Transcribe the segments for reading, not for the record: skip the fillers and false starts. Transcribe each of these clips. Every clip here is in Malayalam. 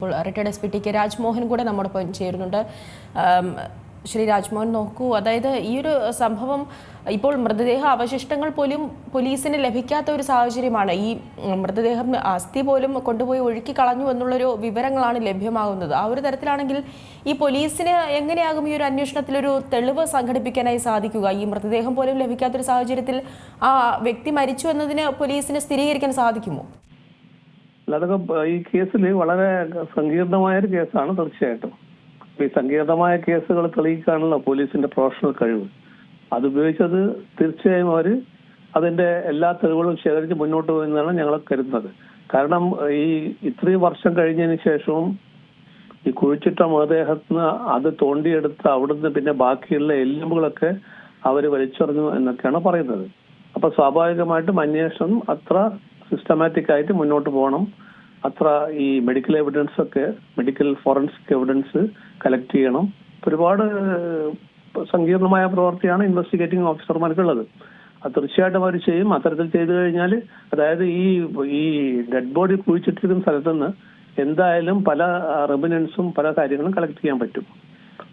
Retired S P T K Rajmohan കൂടെ നമ്മോടൊപ്പം ചേരുന്നുണ്ട്. ശ്രീ രാജ്മോഹൻ, നോക്കൂ, അതായത് ഈ ഒരു സംഭവം ഇപ്പോൾ മൃതദേഹ അവശിഷ്ടങ്ങൾ പോലും പോലീസിന് ലഭിക്കാത്ത ഒരു സാഹചര്യമാണ്. ഈ മൃതദേഹം അസ്ഥി പോലും കൊണ്ടുപോയി ഒഴുക്കി കളഞ്ഞു എന്നുള്ളൊരു വിവരങ്ങളാണ് ലഭ്യമാകുന്നത്. ആ ഒരു തരത്തിലാണെങ്കിൽ ഈ പോലീസിന് എങ്ങനെയാകും ഈ ഒരു അന്വേഷണത്തിലൊരു തെളിവ് സംഘടിപ്പിക്കാനായി സാധിക്കുക? ഈ മൃതദേഹം പോലും ലഭിക്കാത്തൊരു സാഹചര്യത്തിൽ ആ വ്യക്തി മരിച്ചു എന്നതിന് പോലീസിന് സ്ഥിരീകരിക്കാൻ സാധിക്കുമോ? അതൊക്കെ ഈ കേസിൽ വളരെ സങ്കീർണമായ ഒരു കേസാണ് തീർച്ചയായിട്ടും. ഈ സങ്കീർണമായ കേസുകൾ തെളിയിക്കാനുള്ള പോലീസിന്റെ പ്രൊഫഷണൽ കഴിവ് അതുപയോഗിച്ചത് തീർച്ചയായും അവർ അതിന്റെ എല്ലാ തെളിവുകളും ശേഖരിച്ച് മുന്നോട്ട് പോകുന്നതാണ് ഞങ്ങൾ കരുതുന്നത്. കാരണം ഈ ഇത്രയും വർഷം കഴിഞ്ഞതിന് ശേഷവും ഈ കുഴിച്ചിട്ട മൃതദേഹത്തിന് അത് തോണ്ടിയെടുത്ത് അവിടുന്ന് പിന്നെ ബാക്കിയുള്ള എല്ലുമ്പുകളൊക്കെ അവർ വലിച്ചെറിഞ്ഞു എന്നൊക്കെയാണ് പറയുന്നത്. അപ്പൊ സ്വാഭാവികമായിട്ടും അന്വേഷണം അത്ര സിസ്റ്റമാറ്റിക് ആയിട്ട് മുന്നോട്ട് പോകണം. അത്ര ഈ മെഡിക്കൽ എവിഡൻസ് ഒക്കെ മെഡിക്കൽ ഫോറൻസിക് എവിഡൻസ് കളക്ട് ചെയ്യണം. ഒരുപാട് സങ്കീർണമായ പ്രവൃത്തിയാണ് ഇൻവെസ്റ്റിഗേറ്റിംഗ് ഓഫീസർമാർക്കുള്ളത്. അത് തീർച്ചയായിട്ടും അവർ ചെയ്യും. അത്തരത്തിൽ ചെയ്തു കഴിഞ്ഞാൽ അതായത് ഈ ഡെഡ് ബോഡി കുഴിച്ചിട്ടിരിക്കുന്ന സ്ഥലത്ത് നിന്ന് എന്തായാലും പല റെമിനൻസും പല കാര്യങ്ങളും കളക്ട് ചെയ്യാൻ പറ്റും.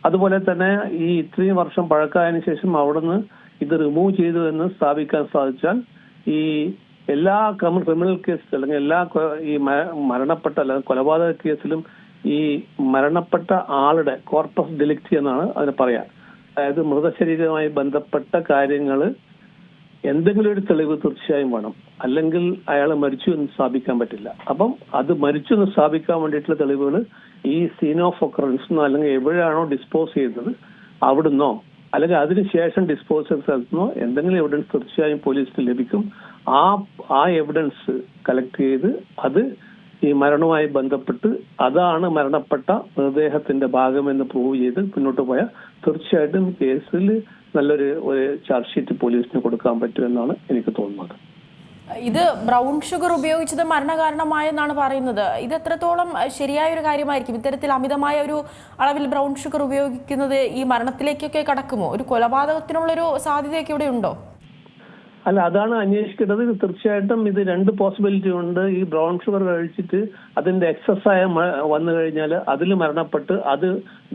അതുപോലെ തന്നെ ഈ ഇത്രയും വർഷം പഴക്കമായതിനു ശേഷം അവിടുന്ന് ഇത് റിമൂവ് ചെയ്തു എന്ന് സ്ഥാപിക്കാൻ സാധിച്ചാൽ ഈ എല്ലാ ക്രിമിനൽ കേസിലും അല്ലെങ്കിൽ എല്ലാ ഈ മരണപ്പെട്ട അല്ലെങ്കിൽ കൊലപാതക കേസിലും ഈ മരണപ്പെട്ട ആളുടെ കോർപ്പസ് ഡെലിക്റ്റി എന്നാണ് അതിന് പറയാം. അതായത് മൃതശരീരവുമായി ബന്ധപ്പെട്ട കാര്യങ്ങൾ എന്തെങ്കിലും ഒരു തെളിവ് തീർച്ചയായും വേണം. അല്ലെങ്കിൽ അയാൾ മരിച്ചു എന്ന് സ്ഥാപിക്കാൻ പറ്റില്ല. അപ്പം അത് മരിച്ചു എന്ന് സ്ഥാപിക്കാൻ വേണ്ടിയിട്ടുള്ള തെളിവുകൾ ഈ സീൻ ഓഫ് ഒക്കറൻസ് അല്ലെങ്കിൽ എവിടെയാണോ ഡിസ്പോസ് ചെയ്തത് അവിടുന്നോ അല്ലെങ്കിൽ അതിനുശേഷം ഡിസ്പോസ് ചെയ്ത സ്ഥലത്തുനിന്നോ എന്തെങ്കിലും എവിഡൻസ് തീർച്ചയായും പോലീസിന് ലഭിക്കും. ആ എവിഡൻസ് കളക്ട് ചെയ്ത് അത് ഈ മരണവുമായി ബന്ധപ്പെട്ട് അതാണ് മരണപ്പെട്ട മൃതദേഹത്തിന്റെ ഭാഗമെന്ന് പ്രൂവ് ചെയ്ത് മുന്നോട്ട് പോയാൽ തീർച്ചയായിട്ടും കേസിൽ നല്ലൊരു ചാർജ് ഷീറ്റ് പോലീസിന് കൊടുക്കാൻ പറ്റുമെന്നാണ് എനിക്ക് തോന്നുന്നത്. ഇത് ബ്രൗൺ ഷുഗർ ഉപയോഗിച്ചത് മരണകാരണമായെന്നാണ് പറയുന്നത്. ഇത് എത്രത്തോളം ശരിയായ ഒരു കാര്യമായിരിക്കും? ഇത്തരത്തിൽ അമിതമായ ഒരു അളവിൽ ബ്രൗൺ ഷുഗർ ഉപയോഗിക്കുന്നത് ഈ മരണത്തിലേക്കൊക്കെ കടക്കുമോ? ഒരു കൊലപാതകത്തിനുള്ളൊരു സാധ്യതയൊക്കെ ഇവിടെ ഉണ്ടോ? അല്ല, അതാണ് അന്വേഷിക്കേണ്ടത്. തീർച്ചയായിട്ടും ഇത് രണ്ട് പോസിബിലിറ്റി ഉണ്ട്. ഈ ബ്രൗൺ ഷുഗർ കഴിച്ചിട്ട് അതിന്റെ എക്സസ് ആയ വന്നു കഴിഞ്ഞാൽ അതിൽ മരണപ്പെട്ട് അത്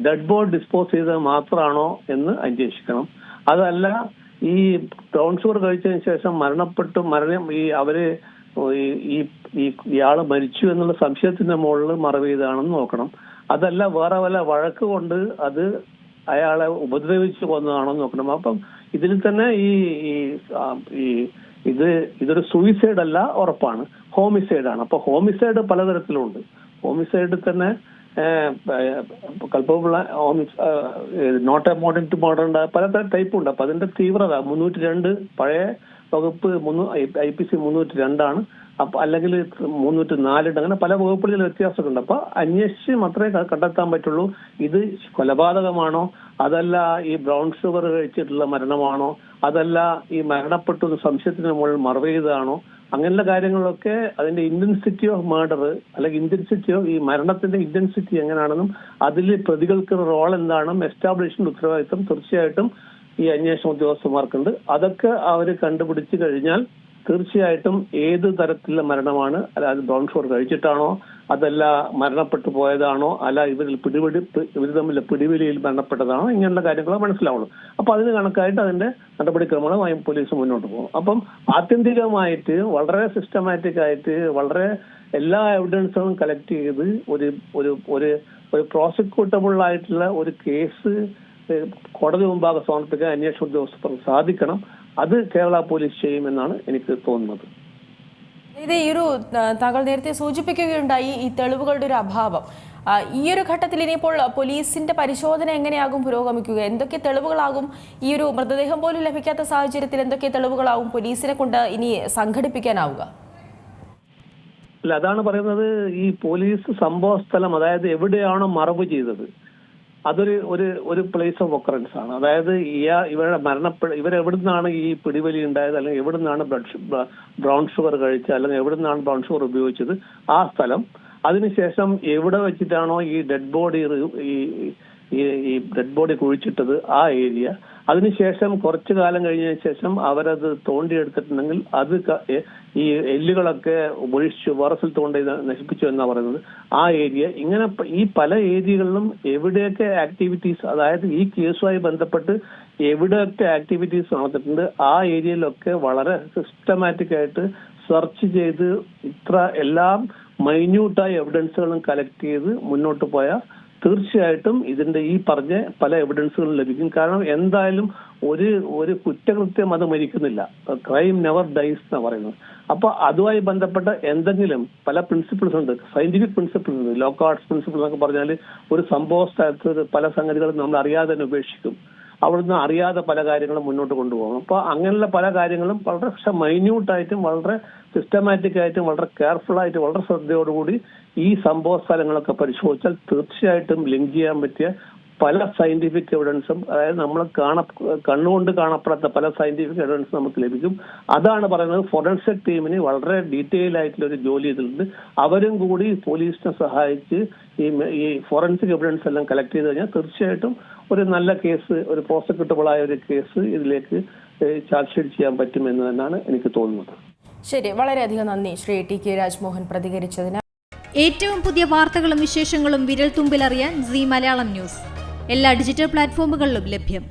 ഡെഡ് ബോഡി ഡിസ്പോസ് ചെയ്തത് മാത്രമാണോ എന്ന് അന്വേഷിക്കണം. അതല്ല ഈ ബ്രൗൺ ഷുഗർ കഴിച്ചതിന് ശേഷം അവര് ഇയാള് മരിച്ചു എന്നുള്ള സംശയത്തിന്റെ മുകളിൽ മറവ് ചെയ്താണെന്ന് നോക്കണം. അതല്ല വേറെ വല്ല വഴക്ക് കൊണ്ട് അത് അയാളെ ഉപദ്രവിച്ചു കൊന്നതാണോ നോക്കണം. അപ്പം ഇതിൽ തന്നെ ഇതൊരു സൂയിസൈഡ് അല്ല, ഉറപ്പാണ് ഹോമിസൈഡാണ്. അപ്പൊ ഹോമിസൈഡ് പലതരത്തിലുണ്ട്. ഹോമിസൈഡ് തന്നെ culpable not amounting to murder പല ടൈപ്പ് ഉണ്ട്. അപ്പൊ അതിന്റെ തീവ്രത 302 പഴയ വകുപ്പ് IPC 302 അപ്പൊ അല്ലെങ്കിൽ 304 അങ്ങനെ പല വകുപ്പുകളിൽ വ്യത്യാസമൊക്കെ ഉണ്ട്. അപ്പൊ അന്വേഷിച്ച് മാത്രമേ കണ്ടെത്താൻ പറ്റുള്ളൂ ഇത് കൊലപാതകമാണോ, അതല്ല ഈ ബ്രൗൺ ഷുഗർ കഴിച്ചിട്ടുള്ള മരണമാണോ, അതല്ല ഈ മരണപ്പെട്ടു സംശയത്തിന് മുകളിൽ മറവ് ചെയ്തതാണോ, അങ്ങനെയുള്ള കാര്യങ്ങളൊക്കെ അതിന്റെ ഇന്റൻസിറ്റി ഓഫ് മർഡർ അല്ലെങ്കിൽ ഇന്റൻസിറ്റി ഓഫ് ഈ മരണത്തിന്റെ ഇന്റൻസിറ്റി എങ്ങനെയാണെന്നും അതിൽ പ്രതികൾക്ക് റോൾ എന്താണെന്നും എസ്റ്റാബ്ലിഷിന്റെ ഉത്തരവാദിത്വം തീർച്ചയായിട്ടും ഈ അന്വേഷണ ഉദ്യോഗസ്ഥന്മാർക്കുണ്ട്. അതൊക്കെ അവർ കണ്ടുപിടിച്ചു കഴിഞ്ഞാൽ തീർച്ചയായിട്ടും ഏത് തരത്തിലുള്ള മരണമാണ്, അതായത് ബ്രൗൺ ഷുഗർ കഴിച്ചിട്ടാണോ, അതല്ല മരണപ്പെട്ടു പോയതാണോ, അല്ല ഇവർ തമ്മിലുള്ള പിടിവലിയിൽ മരണപ്പെട്ടതാണോ, ഇങ്ങനെയുള്ള കാര്യങ്ങൾ മനസ്സിലാവുള്ളൂ. അപ്പൊ അതിന് കണക്കായിട്ട് അതിന്റെ നടപടിക്രമങ്ങളുമായി പോലീസ് മുന്നോട്ട് പോകും. അപ്പം ആത്യന്തികമായിട്ട് വളരെ സിസ്റ്റമാറ്റിക് ആയിട്ട് വളരെ എല്ലാ എവിഡൻസുകളും കളക്ട് ചെയ്ത് ഒരു പ്രോസിക്യൂട്ടബിൾ ആയിട്ടുള്ള ഒരു കേസ് കോടതി മുമ്പാകെ സമർപ്പിക്കാൻ അന്വേഷണ ഉദ്യോഗസ്ഥർക്ക് സാധിക്കണം. അത് കേരള പോലീസ് ചെയ്യുമെന്നാണ് എനിക്ക് തോന്നുന്നത്. ഇത് ഈ ഒരു താങ്കൾ നേരത്തെ സൂചിപ്പിക്കുകയുണ്ടായി ഈ തെളിവുകളുടെ ഒരു അഭാവം. ഈ ഒരു ഘട്ടത്തിൽ ഇനിയിപ്പോൾ പോലീസിന്റെ പരിശോധന എങ്ങനെയാകും പുരോഗമിക്കുക? എന്തൊക്കെ തെളിവുകളാകും ഈ ഒരു മൃതദേഹം പോലും ലഭിക്കാത്ത സാഹചര്യത്തിൽ എന്തൊക്കെ തെളിവുകളാകും പോലീസിനെ കൊണ്ട് ഇനി സംഘടിപ്പിക്കാനാവുക? അല്ല, അതാണ് പറയുന്നത്. ഈ പോലീസ് സംഭവ സ്ഥലം, അതായത് എവിടെയാണോ മറവ് ചെയ്തത് അതൊരു പ്ലേസ് ഓഫ് ഒക്കറൻസ് ആണ്. അതായത് ഇവരെവിടുന്നാണ് ഈ പിടിവലി ഉണ്ടായത്, അല്ലെങ്കിൽ എവിടുന്നാണ് ബ്രൗൺ ഷുഗർ കഴിച്ചത്, അല്ലെങ്കിൽ എവിടുന്നാണ് ബ്രൗൺ ഷുഗർ ഉപയോഗിച്ചത്, ആ സ്ഥലം. അതിനുശേഷം എവിടെ വെച്ചിട്ടാണോ ഈ ഡെഡ് ബോഡി ഈ ഡെഡ് ബോഡി കുഴിച്ചിട്ടത് ആ ഏരിയ. അതിനുശേഷം കുറച്ചു കാലം കഴിഞ്ഞതിന് ശേഷം അവരത് തോണ്ടിയെടുത്തിട്ടുണ്ടെങ്കിൽ അത് ഈ എല്ലുകളൊക്കെ ഒഴിച്ചു വറസിൽ തോണ്ടി നശിപ്പിച്ചു എന്നാ പറയുന്നത്. ആ ഏരിയ ഇങ്ങനെ ഈ പല ഏരിയകളിലും എവിടെയൊക്കെ ആക്ടിവിറ്റീസ്, അതായത് ഈ കേസുമായി ബന്ധപ്പെട്ട് എവിടെയൊക്കെ ആക്ടിവിറ്റീസ് നടന്നിട്ടുണ്ട് ആ ഏരിയയിലൊക്കെ വളരെ സിസ്റ്റമാറ്റിക് ആയിട്ട് സെർച്ച് ചെയ്ത് ഇത്ര എല്ലാം മൈന്യൂട്ടായ എവിഡൻസുകളും കളക്ട് ചെയ്ത് മുന്നോട്ട് പോയാൽ തീർച്ചയായിട്ടും ഇതിന്റെ ഈ പറഞ്ഞ പല എവിഡൻസുകളും ലഭിക്കും. കാരണം എന്തായാലും ഒരു കുറ്റകൃത്യം അത് മരിക്കുന്നില്ല. ക്രൈം നെവർ ഡൈസ് എന്നാ പറയുന്നത്. അപ്പൊ അതുമായി ബന്ധപ്പെട്ട എന്തെങ്കിലും പല പ്രിൻസിപ്പിൾസ് ഉണ്ട്, സയന്റിഫിക് പ്രിൻസിപ്പിൾസ് ഉണ്ട്, ലോക്കോ ആർട്സ് പ്രിൻസിപ്പിൾ എന്നൊക്കെ പറഞ്ഞാൽ ഒരു സംഭവ സ്ഥലത്ത് പല സംഗതികളും നമ്മൾ അറിയാതെ തന്നെ ഉപേക്ഷിക്കും. അവിടുന്ന് അറിയാതെ പല കാര്യങ്ങളും മുന്നോട്ട് കൊണ്ടുപോകും. അപ്പൊ അങ്ങനെയുള്ള പല കാര്യങ്ങളും വളരെ മൈന്യൂട്ടായിട്ടും വളരെ സിസ്റ്റമാറ്റിക് ആയിട്ടും വളരെ കെയർഫുൾ ആയിട്ട് വളരെ ശ്രദ്ധയോടുകൂടി ഈ സംഭവ സ്ഥലങ്ങളൊക്കെ പരിശോധിച്ചാൽ തീർച്ചയായിട്ടും ലിങ്ക് ചെയ്യാൻ പറ്റിയ പല സയന്റിഫിക് എവിഡൻസും, അതായത് നമ്മൾ കണ്ണുകൊണ്ട് കാണപ്പെടാത്ത പല സയന്റിഫിക് എവിഡൻസും നമുക്ക് ലഭിക്കും. അതാണ് പറയുന്നത് ഫോറൻസിക് ടീമിന് വളരെ ഡീറ്റെയിൽ ആയിട്ടുള്ള ഒരു ജോലി ചെയ്തിട്ടുണ്ട്. അവരും കൂടി പോലീസിനെ സഹായിച്ച് ഈ ഫോറൻസിക് എവിഡൻസ് എല്ലാം കളക്ട് ചെയ്ത് കഴിഞ്ഞാൽ തീർച്ചയായിട്ടും ഒരു നല്ല കേസ്, ഒരു പ്രോസിക്യൂട്ടബിൾ ആയ ഒരു കേസ് ഇതിലേക്ക് ചാർജ് ഷീറ്റ് ചെയ്യാൻ പറ്റുമെന്ന് തന്നെയാണ് എനിക്ക് തോന്നുന്നത്. ശരി, വളരെയധികം നന്ദി ശ്രീ ടി.കെ. രാജ്മോഹൻ പ്രതികരിച്ചതിന്. ഏറ്റവും പുതിയ വാർത്തകളും വിശേഷങ്ങളും വിരൽ തുമ്പിലറിയാൻ സീ മലയാളം ന്യൂസ് എല്ലാ ഡിജിറ്റൽ പ്ലാറ്റ്ഫോമുകളിലും ലഭ്യം.